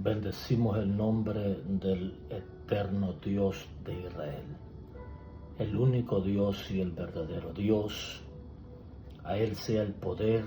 Bendecimos el nombre del eterno Dios de Israel, el único Dios y el verdadero Dios. A Él sea el poder,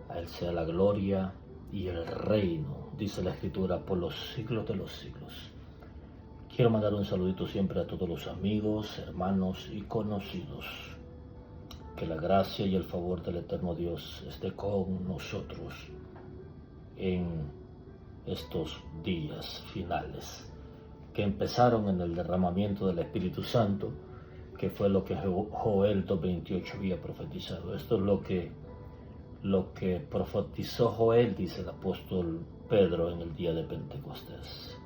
a Él sea la gloria y el reino, dice la Escritura, por los siglos de los siglos. Quiero mandar un saludito siempre a todos los amigos, hermanos y conocidos. Que la gracia y el favor del eterno Dios esté con nosotros en estos días finales que empezaron en el derramamiento del Espíritu Santo, que fue lo que Joel 2:28 había profetizado. Esto es lo que profetizó Joel, dice el apóstol Pedro en el día de Pentecostés.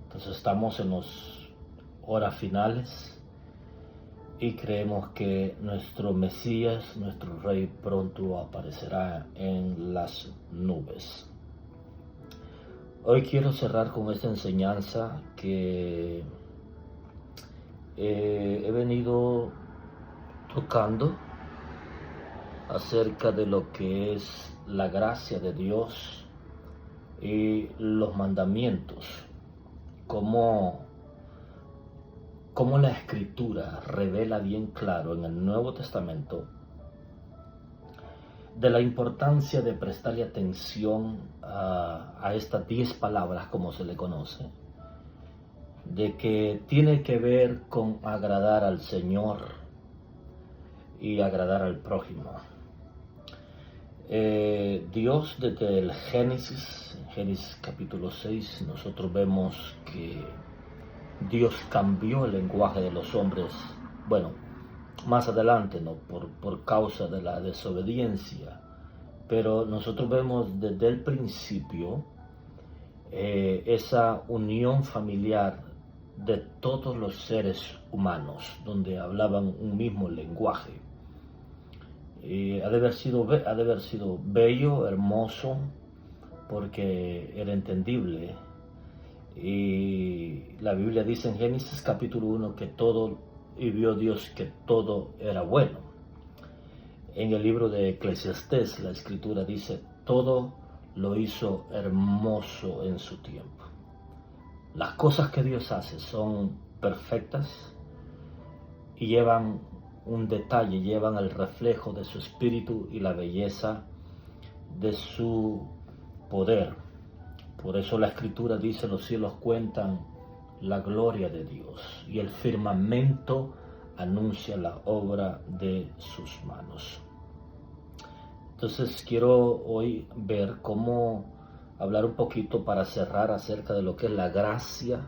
Entonces estamos en las horas finales y creemos que nuestro Mesías, nuestro Rey, pronto aparecerá en las nubes. Hoy quiero cerrar con esta enseñanza que he venido tocando acerca de lo que es la gracia de Dios y los mandamientos, cómo la Escritura revela bien claro en el Nuevo Testamento de la importancia de prestarle atención a estas 10 palabras, como se le conoce, de que tiene que ver con agradar al Señor y agradar al prójimo. Dios, desde el Génesis, en Génesis capítulo 6, nosotros vemos que Dios cambió el lenguaje de los hombres, bueno, más adelante, ¿no? por causa de la desobediencia, pero nosotros vemos desde el principio esa unión familiar de todos los seres humanos, donde hablaban un mismo lenguaje. Ha de haber sido bello, hermoso, porque era entendible. Y la Biblia dice en Génesis capítulo 1 y vio Dios que todo era bueno. En el libro de Eclesiastés la Escritura dice, todo lo hizo hermoso en su tiempo. Las cosas que Dios hace son perfectas y llevan un detalle, llevan el reflejo de su espíritu y la belleza de su poder. Por eso la Escritura dice, los cielos cuentan la gloria de Dios y el firmamento anuncia la obra de sus manos. Entonces quiero hoy ver hablar un poquito para cerrar acerca de lo que es la gracia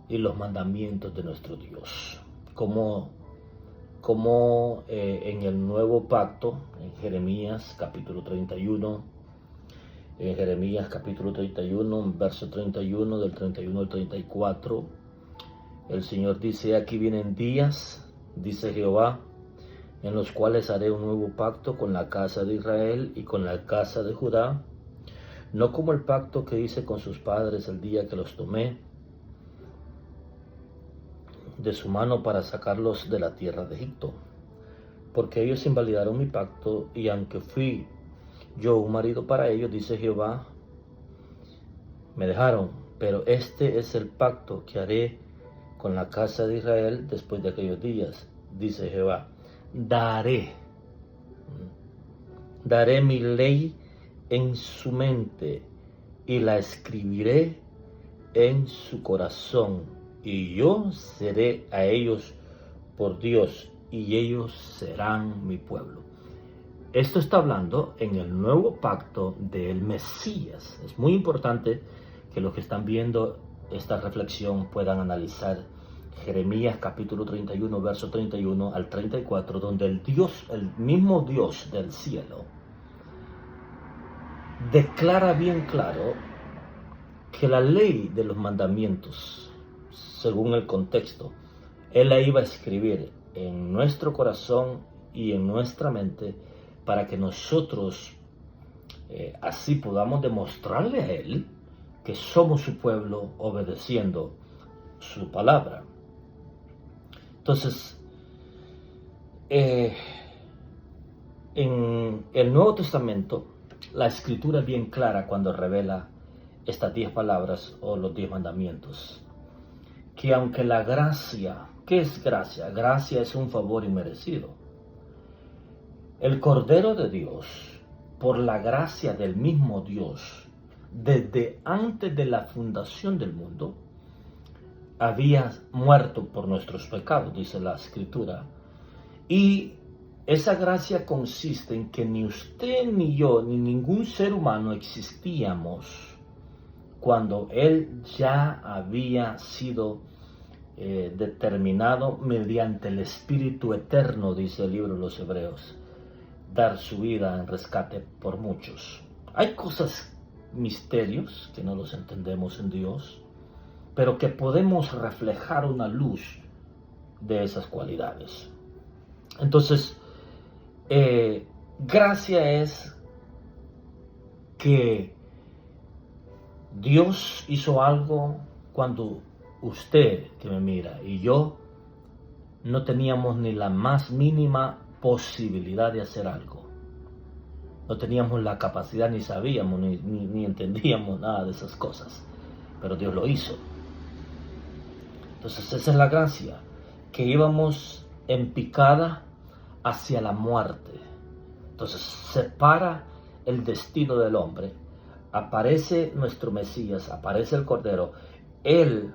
y los mandamientos de nuestro Dios. Como en el nuevo pacto, en Jeremías capítulo 31, en Jeremías capítulo 31, verso 31, del 31 al 34, el Señor dice, aquí vienen días, dice Jehová, en los cuales haré un nuevo pacto con la casa de Israel y con la casa de Judá, no como el pacto que hice con sus padres el día que los tomé de su mano para sacarlos de la tierra de Egipto, porque ellos invalidaron mi pacto y aunque fui yo un marido para ellos, dice Jehová, me dejaron, pero este es el pacto que haré con la casa de Israel después de aquellos días, dice Jehová. Daré mi ley en su mente y la escribiré en su corazón, y yo seré a ellos por Dios, y ellos serán mi pueblo. Esto está hablando en el nuevo pacto del Mesías. Es muy importante que los que están viendo esta reflexión puedan analizar Jeremías capítulo 31, verso 31 al 34, donde el mismo Dios del cielo, declara bien claro que la ley de los mandamientos, según el contexto, Él la iba a escribir en nuestro corazón y en nuestra mente, para que nosotros así podamos demostrarle a Él que somos su pueblo obedeciendo su palabra. Entonces, en el Nuevo Testamento, la Escritura es bien clara cuando revela estas 10 palabras o los 10 mandamientos. Que aunque la gracia, ¿qué es gracia? Gracia es un favor inmerecido. El Cordero de Dios, por la gracia del mismo Dios, desde antes de la fundación del mundo, había muerto por nuestros pecados, dice la Escritura. Y esa gracia consiste en que ni usted, ni yo, ni ningún ser humano existíamos cuando Él ya había sido determinado mediante el Espíritu Eterno, dice el libro de los Hebreos, dar su vida en rescate por muchos. Hay cosas, misterios, que no los entendemos en Dios, pero que podemos reflejar una luz de esas cualidades. Entonces, gracia es que Dios hizo algo cuando usted que me mira y yo no teníamos ni la más mínima posibilidad de hacer algo. No teníamos la capacidad, ni sabíamos, ni entendíamos nada de esas cosas. Pero Dios lo hizo. Entonces esa es la gracia, que íbamos en picada hacia la muerte. Entonces separa el destino del hombre. Aparece nuestro Mesías, aparece el Cordero. Él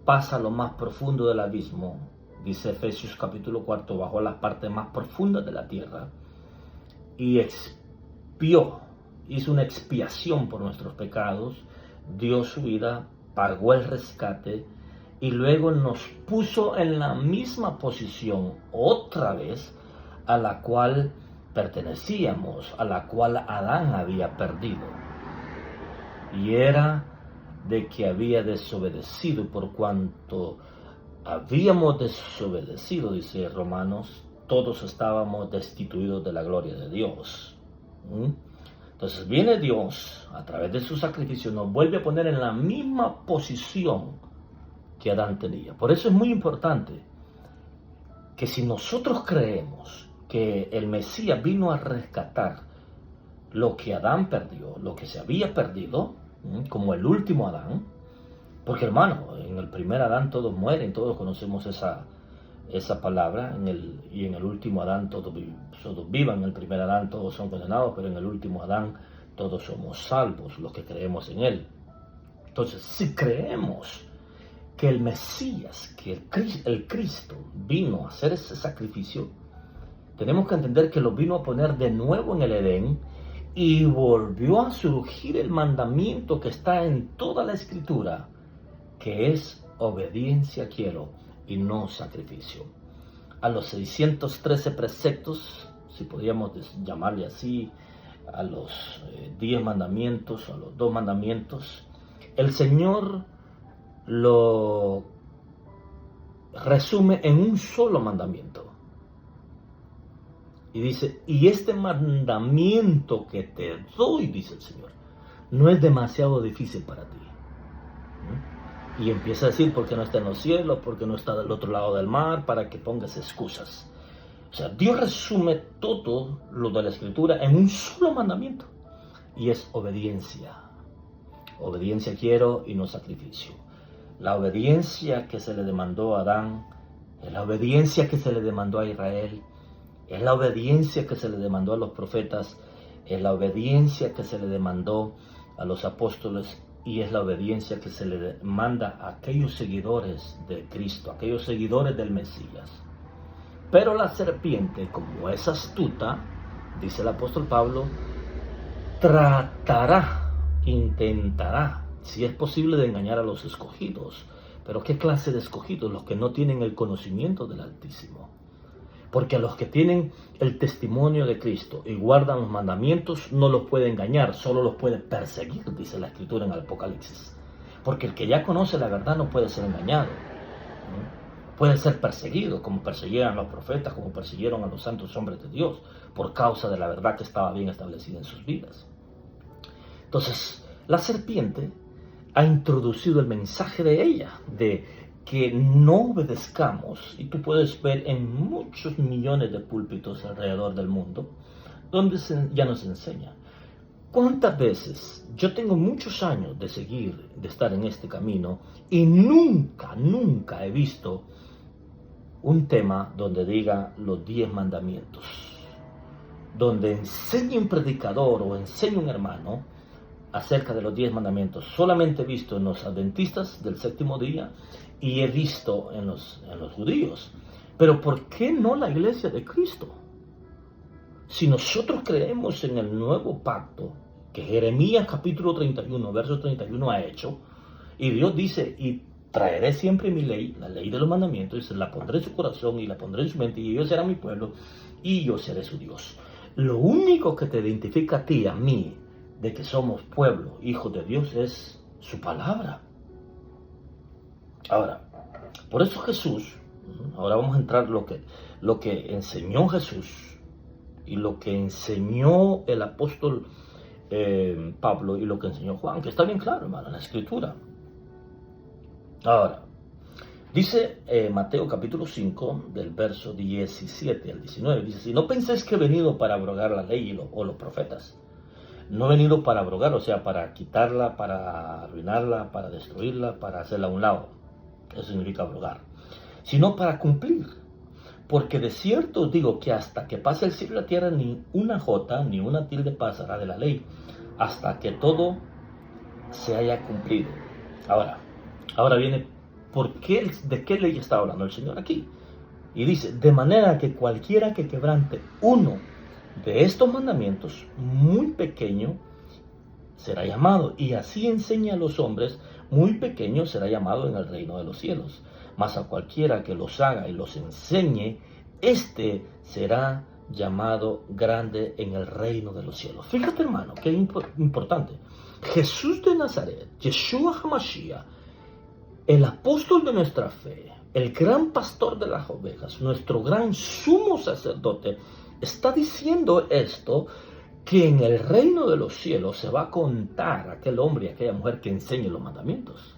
pasa a lo más profundo del abismo, dice Efesios capítulo 4, bajó a las partes más profundas de la tierra y expió, hizo una expiación por nuestros pecados, dio su vida, pagó el rescate y luego nos puso en la misma posición otra vez a la cual pertenecíamos, a la cual Adán había perdido. Y era de que había desobedecido. Por cuanto habíamos desobedecido, dice Romanos, todos estábamos destituidos de la gloria de Dios. Entonces viene Dios, a través de su sacrificio, nos vuelve a poner en la misma posición que Adán tenía. Por eso es muy importante que si nosotros creemos que el Mesías vino a rescatar lo que Adán perdió, lo que se había perdido, como el último Adán, porque hermano, en el primer Adán todos mueren, todos conocemos esa palabra, y en el último Adán todos vivan, en el primer Adán todos son condenados, pero en el último Adán todos somos salvos, los que creemos en él. Entonces, si creemos que el Mesías, que el Cristo vino a hacer ese sacrificio, tenemos que entender que lo vino a poner de nuevo en el Edén y volvió a surgir el mandamiento que está en toda la Escritura, que es obediencia quiero y no sacrificio. A los 613 preceptos, si podríamos llamarle así, a los 10 mandamientos, a los 2 mandamientos, el Señor lo resume en un solo mandamiento. Y dice, y este mandamiento que te doy, dice el Señor, no es demasiado difícil para ti. Y empieza a decir, porque no está en los cielos, porque no está del otro lado del mar, para que pongas excusas. O sea, Dios resume todo lo de la Escritura en un solo mandamiento. Y es obediencia. Obediencia quiero y no sacrificio. La obediencia que se le demandó a Adán, es la obediencia que se le demandó a Israel, es la obediencia que se le demandó a los profetas, es la obediencia que se le demandó a los apóstoles y es la obediencia que se le demanda a aquellos seguidores de Cristo, aquellos seguidores del Mesías. Pero la serpiente, como es astuta, dice el apóstol Pablo, tratará, intentará, si es posible, de engañar a los escogidos. Pero ¿qué clase de escogidos? Los que no tienen el conocimiento del Altísimo. Porque a los que tienen el testimonio de Cristo y guardan los mandamientos no los puede engañar, solo los puede perseguir, dice la Escritura en el Apocalipsis. Porque el que ya conoce la verdad no puede ser engañado. Puede ser perseguido, como persiguieron a los profetas, como persiguieron a los santos hombres de Dios, por causa de la verdad que estaba bien establecida en sus vidas. Entonces, la serpiente ha introducido el mensaje de ella, de que no obedezcamos, y tú puedes ver en muchos millones de púlpitos alrededor del mundo, donde ya nos enseña, ¿Cuántas veces? Yo tengo muchos años de estar en este camino y nunca he visto un tema donde diga los 10 mandamientos, donde enseñe un predicador o enseñe un hermano acerca de los 10 mandamientos. Solamente he visto en los adventistas del séptimo día y he visto en los judíos. Pero ¿por qué no la iglesia de Cristo? Si nosotros creemos en el nuevo pacto que Jeremías capítulo 31, verso 31 ha hecho, y Dios dice, y traeré siempre mi ley, la ley de los mandamientos, dice, la pondré en su corazón y la pondré en su mente, y ellos serán mi pueblo, y yo seré su Dios. Lo único que te identifica a ti, a mí, de que somos pueblo, hijos de Dios, es su palabra. Ahora, por eso Jesús, ahora vamos a entrar lo que enseñó Jesús, y lo que enseñó el apóstol Pablo y lo que enseñó Juan, que está bien claro, hermano, en la escritura. Ahora, dice Mateo capítulo 5, del verso 17 al 19, dice, si no penséis que he venido para abrogar la ley o los profetas, no he venido para abrogar, o sea, para quitarla, para arruinarla, para destruirla, para hacerla a un lado, eso significa abrogar, sino para cumplir. Porque de cierto os digo que hasta que pase el cielo y la tierra, ni una jota ni una tilde pasará de la ley, hasta que todo se haya cumplido. Ahora viene, ¿de qué ley está hablando el Señor aquí? Y dice, de manera que cualquiera que quebrante uno de estos mandamientos, muy pequeño, será llamado. Y así enseña a los hombres, muy pequeño será llamado en el reino de los cielos. Mas a cualquiera que los haga y los enseñe, éste será llamado grande en el reino de los cielos. Fíjate, hermano, qué importante. Jesús de Nazaret, Yeshua HaMashiach, el apóstol de nuestra fe, el gran pastor de las ovejas, nuestro gran sumo sacerdote, está diciendo esto, que en el reino de los cielos se va a contar a aquel hombre y a aquella mujer que enseñe los mandamientos.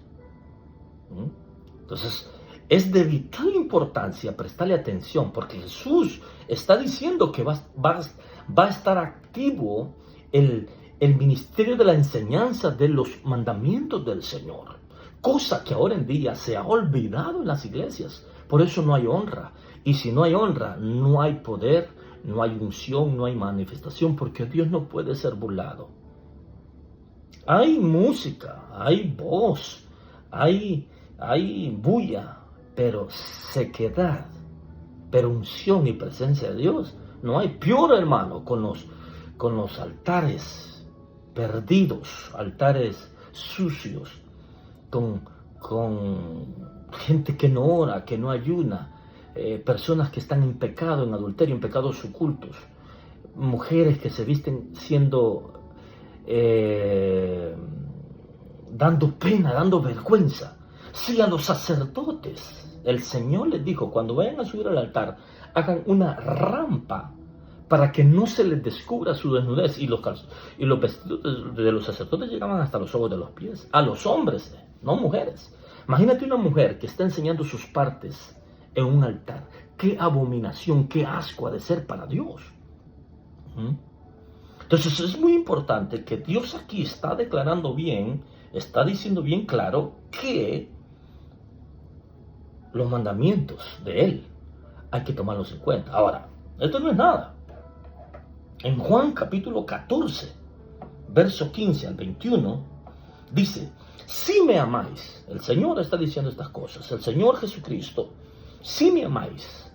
Entonces, es de vital importancia prestarle atención, porque Jesús está diciendo que va a estar activo el ministerio de la enseñanza de los mandamientos del Señor, cosa que ahora en día se ha olvidado en las iglesias. Por eso no hay honra, y si no hay honra, no hay poder, no hay unción, no hay manifestación, porque Dios no puede ser burlado. Hay música, hay voz, hay bulla, pero sequedad, pero unción y presencia de Dios no hay. Peor, hermano, con los altares perdidos, altares sucios, con gente que no ora, que no ayuna, personas que están en pecado, en adulterio, en pecados ocultos, mujeres que se visten dando pena, dando vergüenza. Si a los sacerdotes el Señor les dijo, cuando vayan a subir al altar, hagan una rampa para que no se les descubra su desnudez, y los vestidos de los sacerdotes llegaban hasta los ojos de los pies, a los hombres, no mujeres. Imagínate una mujer que está enseñando sus partes en un altar. Qué abominación, qué asco ha de ser para Dios. Entonces es muy importante que Dios aquí está declarando bien, está diciendo bien claro que los mandamientos de Él hay que tomarlos en cuenta. Ahora, esto no es nada. En Juan capítulo 14, verso 15 al 21, dice, si me amáis, el Señor está diciendo estas cosas, el Señor Jesucristo, si me amáis,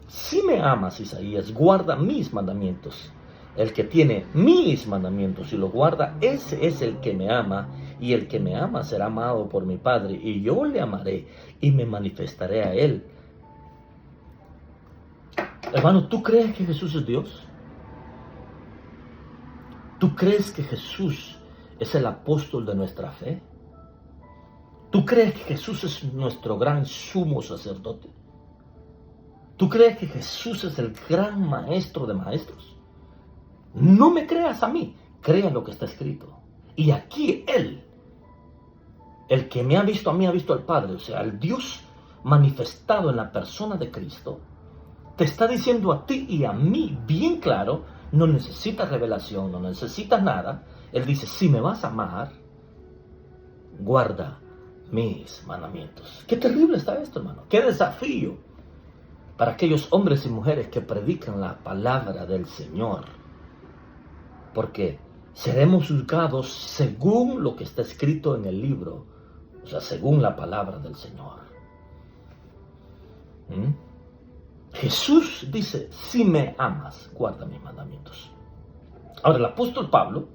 si me amas, Isaías, guarda mis mandamientos. El que tiene mis mandamientos y los guarda, ese es el que me ama, y el que me ama será amado por mi Padre, y yo le amaré y me manifestaré a él. Hermano, ¿tú crees que Jesús es Dios? ¿Tú crees que Jesús es el apóstol de nuestra fe? ¿Tú crees que Jesús es nuestro gran sumo sacerdote? ¿Tú crees que Jesús es el gran maestro de maestros? No me creas a mí, crea lo que está escrito. Y aquí Él, el que me ha visto a mí, ha visto al Padre, o sea, el Dios manifestado en la persona de Cristo, te está diciendo a ti y a mí bien claro, no necesitas revelación, no necesitas nada. Él dice, si me vas a amar, guarda mis mandamientos. Qué terrible está esto, hermano. Qué desafío para aquellos hombres y mujeres que predican la palabra del Señor. Porque seremos juzgados según lo que está escrito en el libro, o sea, según la palabra del Señor. Jesús dice, si me amas, guarda mis mandamientos. Ahora, el apóstol Pablo,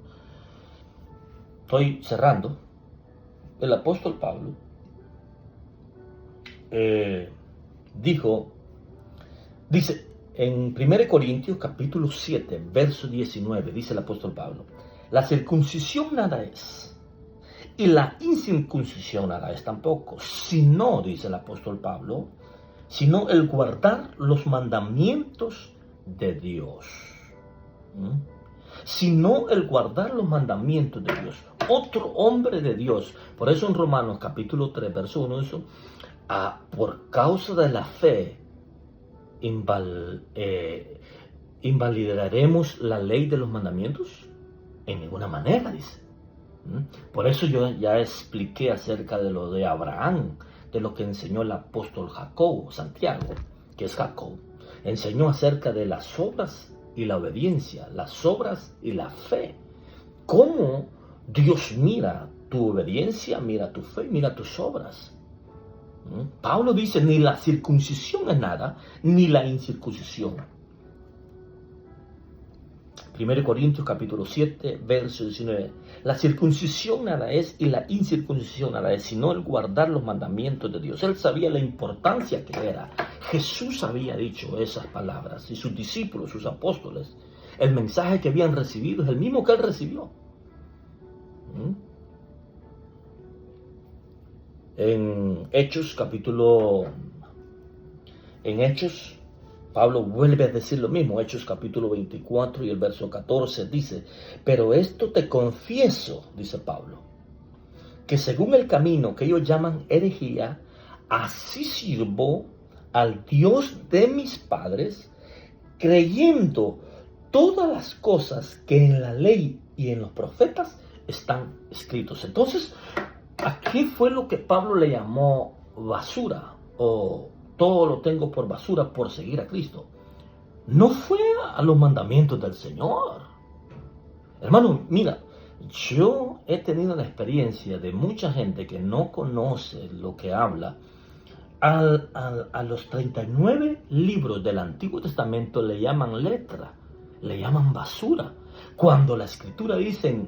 estoy cerrando, el apóstol Pablo dice en 1 Corintios capítulo 7, verso 19, dice el apóstol Pablo, la circuncisión nada es, y la incircuncisión nada es tampoco, sino, dice el apóstol Pablo, sino el guardar los mandamientos de Dios. Sino el guardar los mandamientos de Dios. Otro hombre de Dios. Por eso en Romanos capítulo 3, verso 1 dice, por causa de la fe invalidaremos la ley de los mandamientos. En ninguna manera, dice. Por eso yo ya expliqué acerca de lo de Abraham, de lo que enseñó el apóstol Jacobo, Santiago, que es Jacob. Enseñó acerca de las obras y la obediencia, las obras y la fe. Cómo Dios mira tu obediencia, mira tu fe, mira tus obras. Pablo dice, ni la circuncisión es nada, ni la incircuncisión. 1 Corintios capítulo 7, verso 19. La circuncisión nada es y la incircuncisión nada es, sino el guardar los mandamientos de Dios. Él sabía la importancia que era. Jesús había dicho esas palabras y sus discípulos, sus apóstoles, el mensaje que habían recibido es el mismo que él recibió. En Hechos Pablo vuelve a decir lo mismo, Hechos capítulo 24 y el verso 14 dice, pero esto te confieso, dice Pablo, que según el camino que ellos llaman herejía, así sirvo al Dios de mis padres, creyendo todas las cosas que en la ley y en los profetas están escritos. Entonces, aquí fue lo que Pablo le llamó basura o todo lo tengo por basura por seguir a Cristo. No fue a los mandamientos del Señor. Hermano, mira, yo he tenido la experiencia de mucha gente que no conoce lo que habla. A los 39 libros del Antiguo Testamento le llaman letra, le llaman basura. Cuando la Escritura dice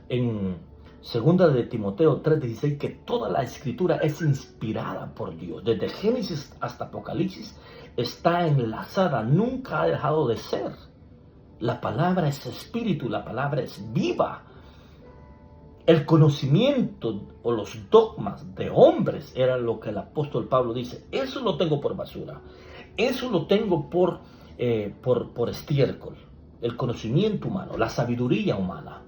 en Segunda de Timoteo 3:16 que toda la Escritura es inspirada por Dios. Desde Génesis hasta Apocalipsis está enlazada, nunca ha dejado de ser. La palabra es espíritu, la palabra es viva. El conocimiento o los dogmas de hombres era lo que el apóstol Pablo dice. Eso lo tengo por basura. Eso lo tengo por estiércol. El conocimiento humano, la sabiduría humana.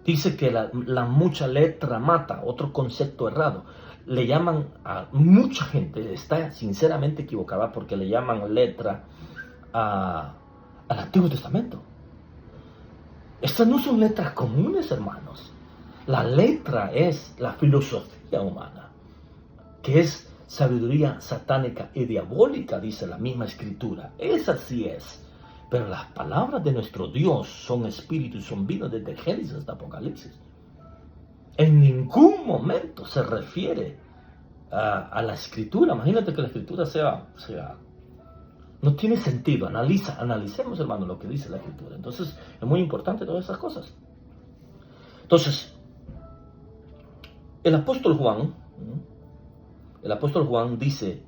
Dice que la mucha letra mata, otro concepto errado. Le llaman a mucha gente, está sinceramente equivocada porque le llaman letra al Antiguo Testamento. Estas no son letras comunes, hermanos. La letra es la filosofía humana, que es sabiduría satánica y diabólica, dice la misma Escritura. Esa sí es. Pero las palabras de nuestro Dios son espíritu y son vida desde Génesis hasta Apocalipsis. En ningún momento se refiere a la Escritura. Imagínate que la Escritura sea no tiene sentido. Analicemos, hermano, lo que dice la Escritura. Entonces, es muy importante todas esas cosas. Entonces, el apóstol Juan dice,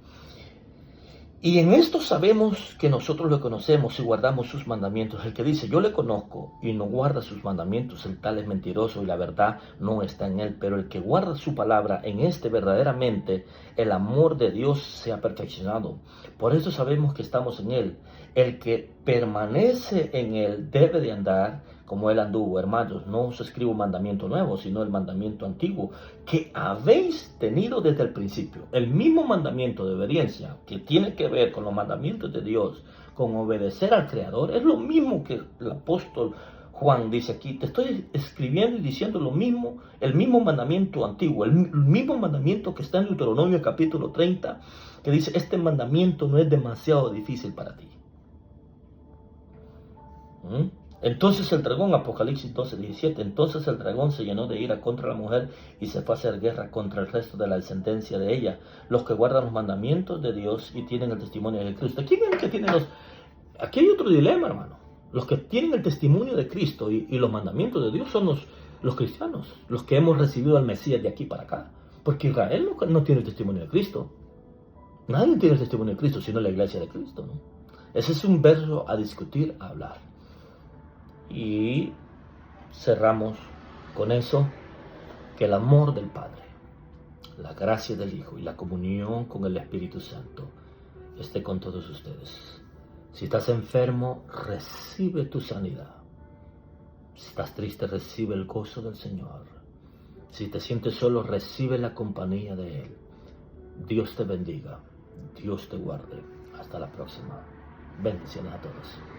y en esto sabemos que nosotros lo conocemos y guardamos sus mandamientos. El que dice, yo le conozco y no guarda sus mandamientos, el tal es mentiroso y la verdad no está en él. Pero el que guarda su palabra, en este verdaderamente el amor de Dios se ha perfeccionado. Por eso sabemos que estamos en él. El que permanece en él debe de andar como él anduvo. Hermanos, no os escribo un mandamiento nuevo, sino el mandamiento antiguo que habéis tenido desde el principio. El mismo mandamiento de obediencia que tiene que ver con los mandamientos de Dios, con obedecer al Creador. Es lo mismo que el apóstol Juan dice aquí. Te estoy escribiendo y diciendo lo mismo, el mismo mandamiento antiguo, el mismo mandamiento que está en Deuteronomio capítulo 30, que dice, este mandamiento no es demasiado difícil para ti. Entonces el dragón, Apocalipsis 12:17, entonces el dragón se llenó de ira contra la mujer y se fue a hacer guerra contra el resto de la descendencia de ella, los que guardan los mandamientos de Dios y tienen el testimonio de Cristo. Aquí hay otro dilema, hermano. Los que tienen el testimonio de Cristo y los mandamientos de Dios son los cristianos, los que hemos recibido al Mesías de aquí para acá. Porque Israel no tiene el testimonio de Cristo. Nadie tiene el testimonio de Cristo, sino la iglesia de Cristo, ¿no? Ese es un verso a discutir, a hablar. Y cerramos con eso, que el amor del Padre, la gracia del Hijo y la comunión con el Espíritu Santo esté con todos ustedes. Si estás enfermo, recibe tu sanidad. Si estás triste, recibe el gozo del Señor. Si te sientes solo, recibe la compañía de Él. Dios te bendiga. Dios te guarde. Hasta la próxima. Bendiciones a todos.